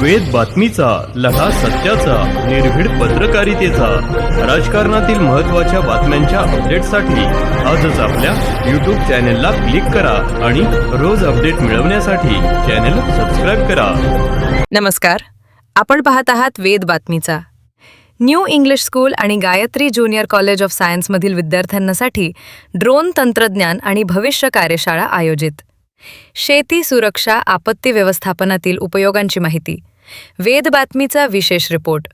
वेद बातमीचा, लढा सत्याचा, निर्भीड पत्रकारितेचा, राजकारणातील महत्त्वाच्या बातम्यांच्या अपडेटसाठी आजच आपल्या यूट्यूब चॅनेलला क्लिक करा आणि रोज अपडेट मिळवण्यासाठी चॅनेल सबस्क्राईब करा. नमस्कार, आपण पाहत आहात वेद बातमीचा. न्यू इंग्लिश स्कूल आणि गायत्री ज्युनियर कॉलेज ऑफ सायन्समधील विद्यार्थ्यांसाठी ड्रोन तंत्रज्ञान आणि भविष्य कार्यशाळा आयोजित. शेती सुरक्षा आपत्ती व्यवस्थापनातील उपयोगांची माहिती. वेद बातमीचा विशेष रिपोर्ट.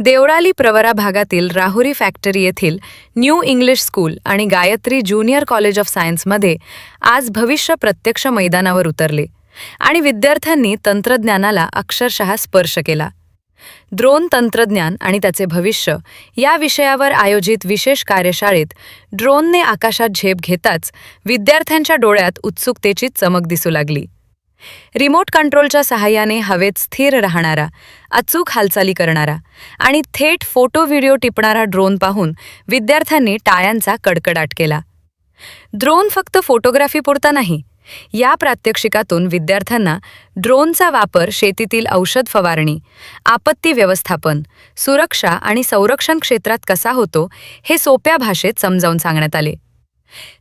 देवळाली प्रवरा भागातील राहुरी फॅक्टरी येथील न्यू इंग्लिश स्कूल आणि गायत्री ज्युनियर कॉलेज ऑफ सायन्समध्ये आज भविष्य प्रत्यक्ष मैदानावर उतरले आणि विद्यार्थ्यांनी तंत्रज्ञानाला अक्षरशः स्पर्श केला. ड्रोन तंत्रज्ञान आणि त्याचे भविष्य या विषयावर आयोजित विशेष कार्यशाळेत ड्रोनने आकाशात झेप घेताच विद्यार्थ्यांच्या डोळ्यात उत्सुकतेची चमक दिसू लागली. रिमोट कंट्रोलच्या सहाय्याने हवेत स्थिर राहणारा, अचूक हालचाली करणारा आणि थेट फोटो व्हिडिओ टिपणारा ड्रोन पाहून विद्यार्थ्यांनी टाळ्यांचा कडकडाट केला. ड्रोन फक्त फोटोग्राफीपुरता नाही, या प्रात्यक्षिकातून विद्यार्थ्यांना ड्रोनचा वापर शेतीतील औषध फवारणी, आपत्ती व्यवस्थापन, सुरक्षा आणि संरक्षण क्षेत्रात कसा होतो हे सोप्या भाषेत समजावून सांगण्यात आले.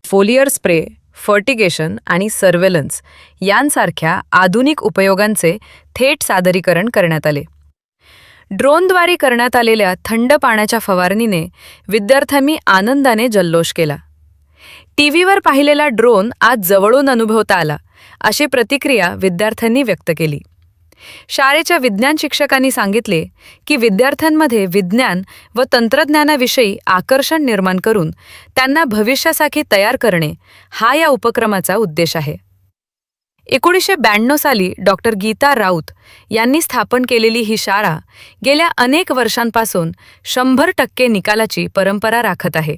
फोलियर स्प्रे, फर्टिगेशन आणि सर्व्हेलन्स यांसारख्या आधुनिक उपयोगांचे थेट सादरीकरण करण्यात आले. ड्रोनद्वारे करण्यात आलेल्या थंड पाण्याच्या फवारणीने विद्यार्थ्यांनी आनंदाने जल्लोष केला. टीव्हीवर पाहिलेला ड्रोन आज जवळून अनुभवता आला, अशी प्रतिक्रिया विद्यार्थ्यांनी व्यक्त केली. शाळेच्या विज्ञान शिक्षकांनी सांगितले की विद्यार्थ्यांमध्ये विज्ञान व तंत्रज्ञानाविषयी आकर्षण निर्माण करून त्यांना भविष्यासाठी तयार करणे हा या उपक्रमाचा उद्देश आहे. 1992 साली डॉक्टर गीता राऊत यांनी स्थापन केलेली ही शाळा गेल्या अनेक वर्षांपासून 100% निकालाची परंपरा राखत आहे.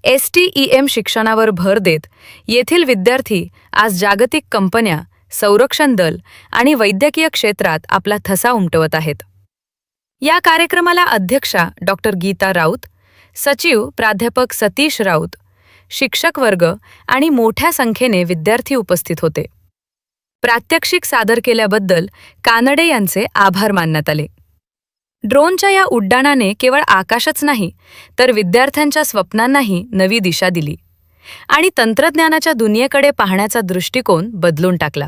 STEM शिक्षणावर भर देत येथील विद्यार्थी आज जागतिक कंपन्या, संरक्षण दल आणि वैद्यकीय क्षेत्रात आपला ठसा उमटवत आहेत. या कार्यक्रमाला अध्यक्षा डॉक्टर गीता राऊत, सचिव प्राध्यापक सतीश राऊत, शिक्षक वर्ग आणि मोठ्या संख्येने विद्यार्थी उपस्थित होते. प्रात्यक्षिक सादर केल्याबद्दल कानडे यांचे आभार मानण्यात आले. ड्रोनच्या या उड्डाणाने केवळ आकाशच नाही तर विद्यार्थ्यांच्या स्वप्नांनाही नवी दिशा दिली आणि तंत्रज्ञानाच्या दुनियेकडे पाहण्याचा दृष्टिकोन बदलून टाकला.